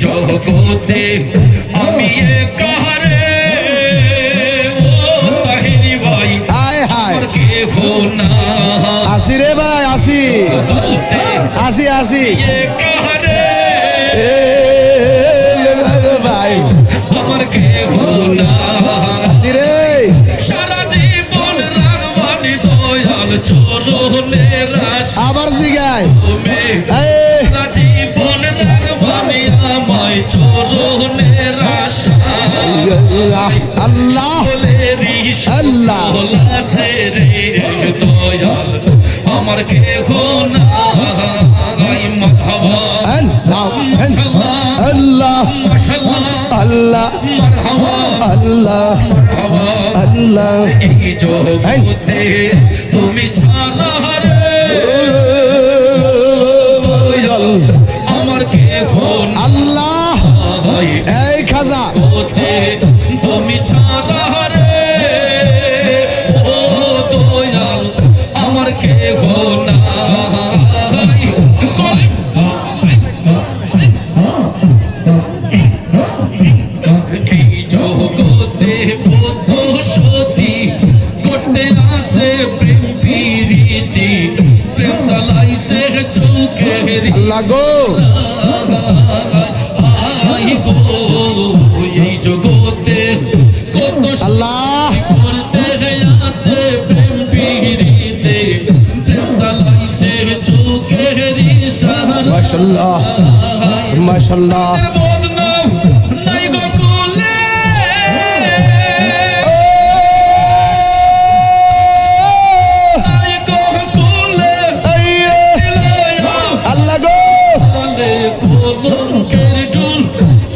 জগতে আমি কাহারে ও তাহিরি ভাই আমার কেহ না আসি রে ভাই আসি আসি আসি কাহারে ভাই আমার কেহ না আসি রে সারা জীবন রাগবানি দয়াল চরণের আশা আবার জিগায় সারা জীবন রাগবানি আমায় চরণের আশা আল্লাহ আল্লাহ আছে রে দয়াল আমার কেহ না মারহাবা আল্লাহ আল্লাহ আল্লাহ আল্লাহ আল্লাহ এই জগতে তুমি ছাড়া রে দয়াল আমার কেহ না আল্লাহ এই খাজা তুমি ছাড়া রে ও দয়াল আমার কেহ না এই জগতে কত সতী করতে আসে প্রেম প্রীতি প্রেম চালাইছে চোখের লাগো এই জগতে কত আল্লাহ করতে আসে প্রেম প্রীতি প্রেম চালাইছে চোখের ইশারা মাশাআল্লাহ মাশাআল্লাহ বদনাম নাই গোকুলে নাই গোকুলে আল্লাহ গো কলঙ্কের ঢুল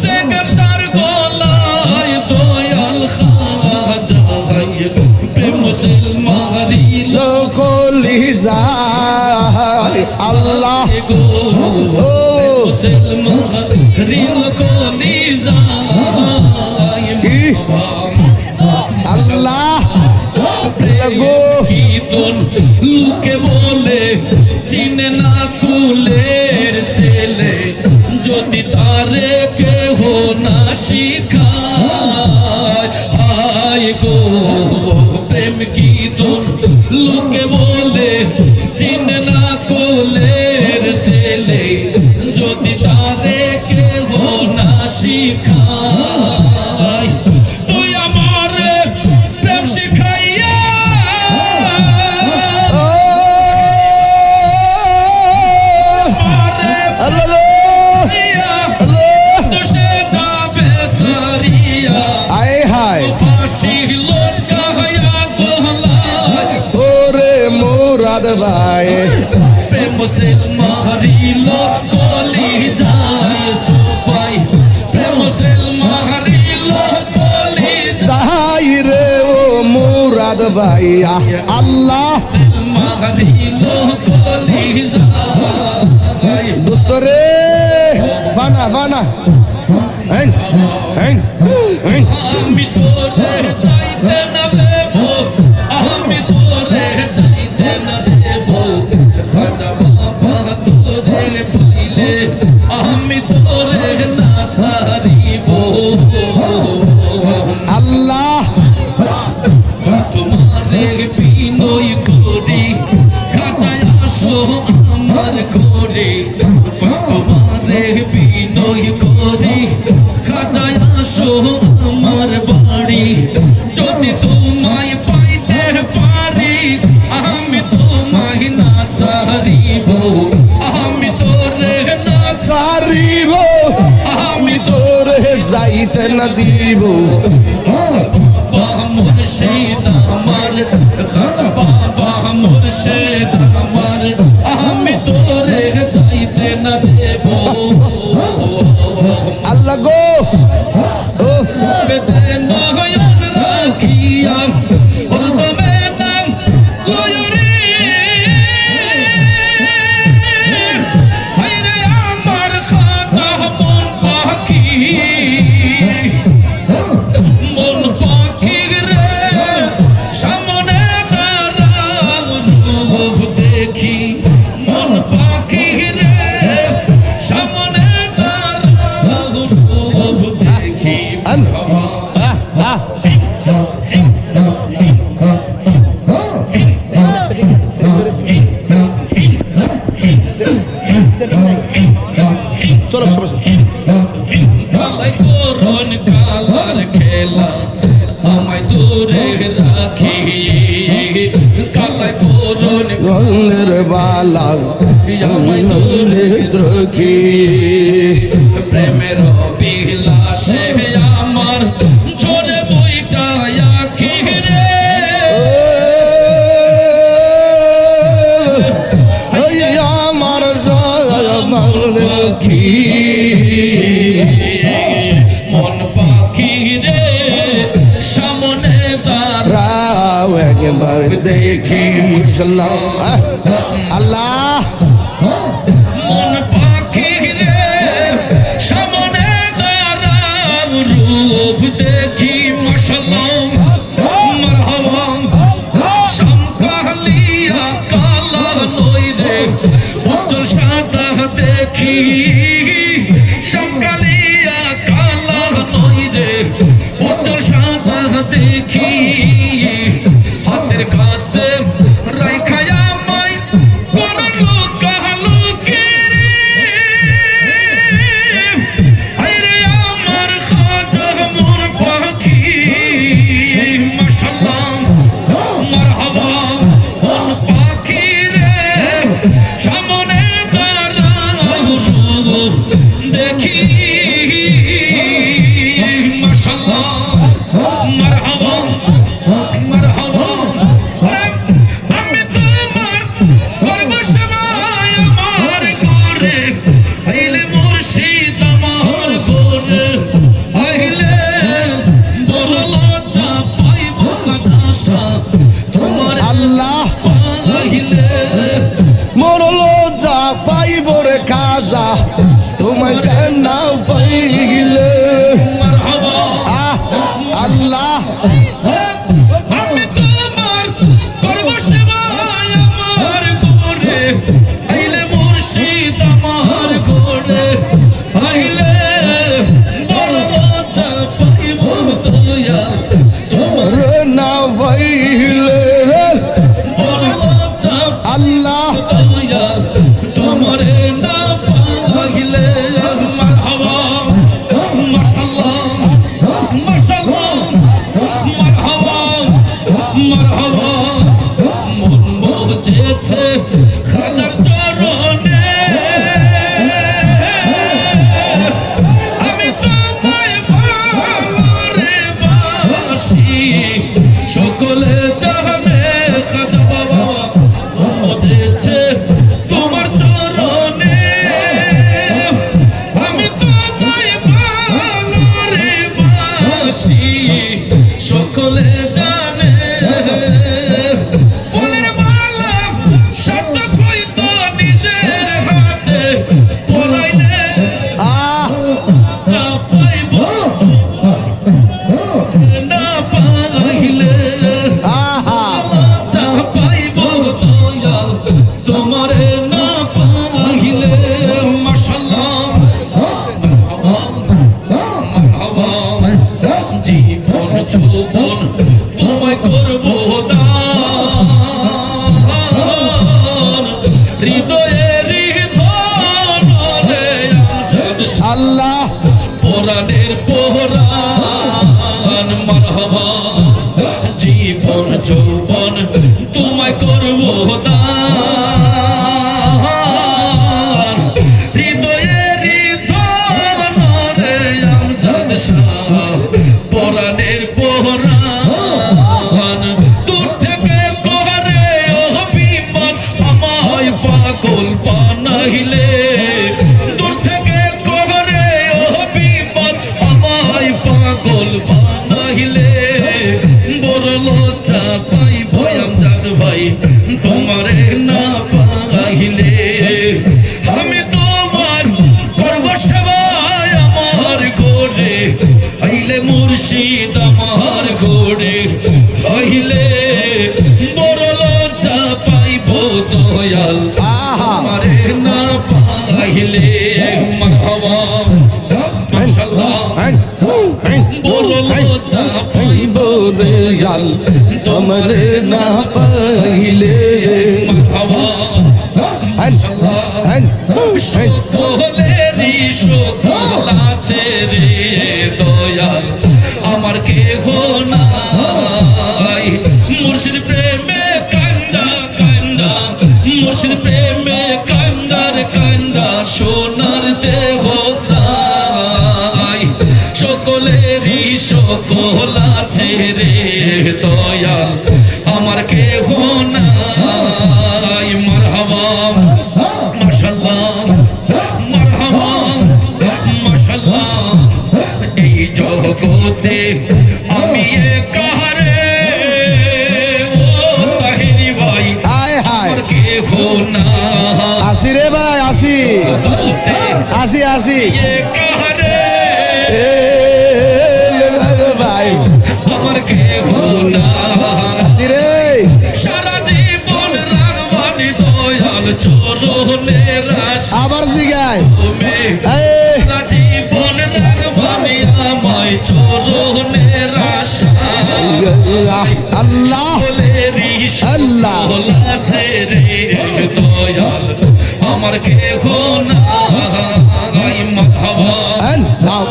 সেকেন্ড সার গলায় দয়াল খাজা প্রেম মুসলমানিল কলি যায় আল্লাহ গো ও মুসলমানিল কলি যায় আল্লাহ গো কীর্তন লোকে বলে চিনে না কুলের ছেলে যদি তারে কেহ না শিখায় হায় গো প্রেম কীর্তন লোকে বলে চিনে না কুলের ছেলে যদি তারে কেহ না শিখায় তুই আমার প্রেম শিখাইয়া আয় হায় ফাঁসি লটকায়া গলায় ওরে মুরাদ ভাই প্রেম সে মারিল কলি যায় সুফাই প্রেম সে মারিল কলি যাই রে ও মুরাদ ভাই আল্লাহ মারিল কলি যায় দোস্ত রে ফানা ফানা হেন হেন হেন আমি তোরে চাইতে না দেব আমি তোরে চাইতে না দেব খাজা বাবা তোরে পাইলে আমি তোরে না সারিব আল্লাহ তোমারে বিনয় করি খাজায় আসো আমার ঘরে তোমারে বিনয় করি খাজায় আসো আমার বাড়ি যদি তোমায় পাইতে পারি আমি তোমায় না সারিব আমি তোরে না সারিব আমি তোরে যাইতে না দিব বাবা মুর্শিদ আমার খাজা বাবা মুর্শিদ আমার আমি তোরে যাইতে না দেব আল্লাহ গো ও বেদে নয়ন রাখিয়া উর্দমে নাম লয়রি হায়রে আমার খাজা মন পাখি রে সামনে দাঁড়াও রূপ দেখি মন পাখি রে সামনে দাঁড়াও কালাই করুন কালার খেলা আমায় দূরে রাখি কালাই করুন গলের বালা আমায় দূরে রাখি প্রেমের অভিলাষে আমার জোরে বইটা আখি রে আমার রাখি মন পাখি রে সামনে দাঁড়া রাও একবার দেখি মুসলাম আল্লাহ মন পাখি রে সামনে দাঁড়া রূপ দেখি মাশাআল্লাহ মারহাবা শামকালিয়া কালা নই রে উজ্জ্বল সাদা দেখি শামকালিয়া কালা নই রে উজ্জ্বল সাদা দেখি হাতের কাছে রাইখায়া মাই করলো কালো কেরে আইরে আমার খাজা মন পাখি মাশাআল্লাহ মারহাবা মন পাখি রে সামনে দাঁড়াও দেখি মাশাআল্লাহ মারহাবা মারহাবা আমি তোমার করব সবাই আমার করে আইলে মুর্শিদ আমার করে আইলে বড় লজ্জা পাইব খাজা তোমার আল্লাহ আইলে মরল যা পাইব রে কাজা তোমায় না পাইলে মারহাবা আল্লাহ আমি তোমার করব সেবাই আমার করে আইলে মুর্শিদ আমার করে আইলে বড় লজ্জা পাইব দয়া তোমার রে না পাইলে বড় লজ্জা আল্লাহ দয়া তোমার না পাইলে মারহাবা মাশাআল্লাহ মাশাআল্লাহ মারহাবা মারহাবা মন বুঝেছে খাজার চরণে আমি তোমায় ভালো রে বাসি সকলে জানে খাজা বাবা বুঝেছে তোমার চরণে আমি তোমায় ভালো রে বাসি সকলে জানে ফুলের মালা শব্দ হইতো নিজের হাতে পরাইলে যা পাইব না পাইলে যা পাইব দয়াল তোমারে না পাইলে মাশাআল্লাহ মারহাবা জীবন যৌবন তোমায় করব দান হৃদয়ের ধন রে আমজাদ আল্লাহ পুরাণের পুরাণ মারহাবা জীবন যৌবন তোমায় করব দান হৃদয়ের ধন রে আমজাদ শাহ পুরাণের পুরাণ দূর থেকে করে অভিমান আমায় পাগল বানাইলে দূর থেকে করে অভিমান আমায় পাগল বানাইলে বড় লজ্জা পাইব আমজাদ ভাই তোমারে না পাইলে আমি তোমার করব সেবাই আমার করে আইলে মুর্শিদ আমার করে আইলে বড় লজ্জা পাইব দয়াল আমারে না পাইলে মারহাবা মাশাআল্লাহ বড় লজ্জা পাইব দয়াল তোমারে না পাইলে মারহাবা মাশাআল্লাহ সকলেরই সকল আছে রে দয়াল আমার কেহ নাই মুর্শিদ প্রেমে কান্দা কান্দা মুর্শিদ প্রেমে কান্দার কান্দা সোনার দেহ সাই সকলেরই সকল আছে রে দয়াল আমার কেহ নাই মারহাবা মাশাআল্লাহ মারহাবা মাশাআল্লাহ এই জগতে আমি একারে ও তাহিরি ভাই আয় হায় আমার কেহ নাই আসি রে ভাই আসি আসি আসি একারে ভাই আমার কেহ নাই আসি রে সারা জীবন রাগবানি দয়াল চরণের আশা আবার জিগায় তুমি এই, সারা জীবন রাগবানি আমায় চরণের আশা আল্লাহ বলেরি আল্লাহ। সকল আছে রে দয়াল আমার কেহ নাই মারহাবা আল্লাহ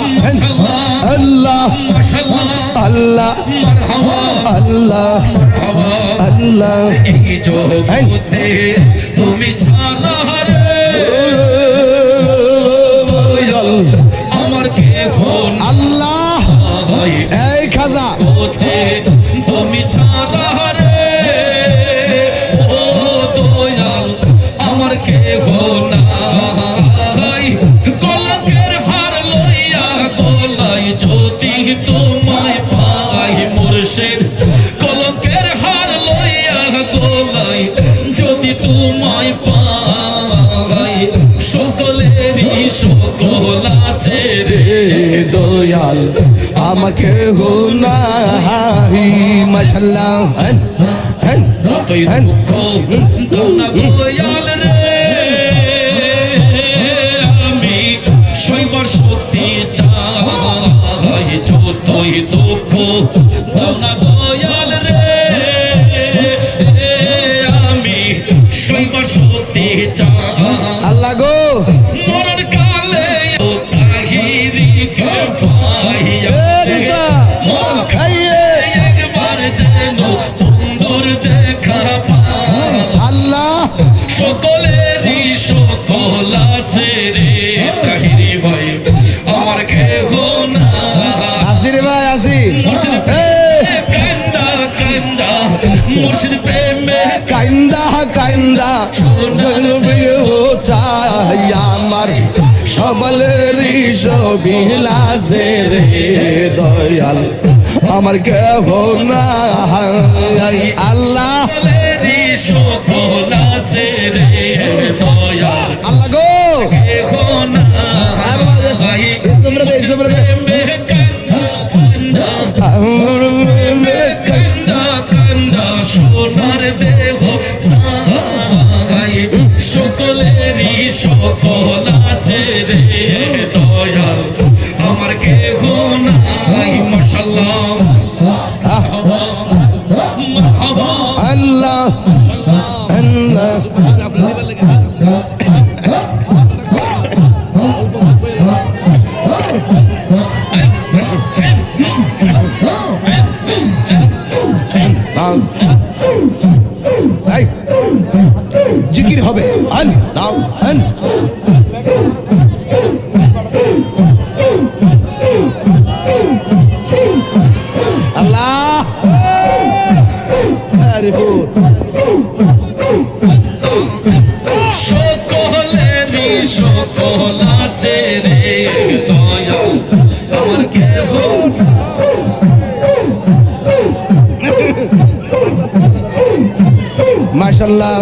আল্লাহ মাশাআল্লাহ আল্লাহ মারহাবা আল্লাহ মারহাবা আল্লাহ এই জগতে তুমি ছাড়া রে আমার কেহ আল্লাহ নাই এই খাজা জগতে তুমি ছাড়া রে ও দয়াল আমার কেহ নাই কলঙ্কের হার লইয়া গলায় যদি তোমায় পাই মুর্শিদ কলঙ্কের হার লইয়া গলায় যদি তোমায় পাই সকলেরই সকল আছে রে দয়াল আমাকে হো নাই মাশাআল্লাহ যতই দুঃখ দাও না দয়াল রে আমি সইবার শক্তি চাই যতই দুঃখ দাও না দয়াল রে আমি সইবার শক্তি চাই আল্লাহ গো মরণ কালে ও তাহিরিকে পাইয়া মন কালে একবার যেন বন্ধুর দেখা পাই আল্লাহ সকলেরই সকল আছে রে তাহিরি ভাই আমার কেহ নাই আসি রে ভাই আসি মুর্শিদ প্রেমে কান্দা কান্দা মুর্শিদ প্রেমে কাইন্দা কাইন্দা জনবে ও চাই আমার সবলেরই সবিলাসে রে দয়াল আমার কেহ নাই আল্লাহ সকলেরই সকল আছে রে দয়াল আল্লাহ গো কেহ নাই প্রেমে কান্দা কান্দা কান্দা কান্দা সোনার দেহ সাই সকলেরই সকল আছে রে দয়াল আমার কেহ নাই মাশাআল্লাহ মারহাবা আল্লাহ আল্লাহ এই জিকির হবে আল্লাহ আল্লাহ আরে বল সকলেরই সকল আছে রে দয়াল আমার কেহ মাশাআল্লাহ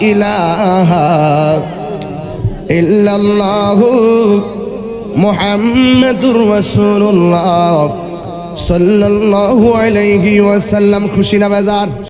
ইলাহা ইল্লাল্লাহু মুহাম্মাদুর রাসূলুল্লাহ সাল্লাল্লাহু আলাইহি ওয়াসাল্লাম। খুশি না বেজার?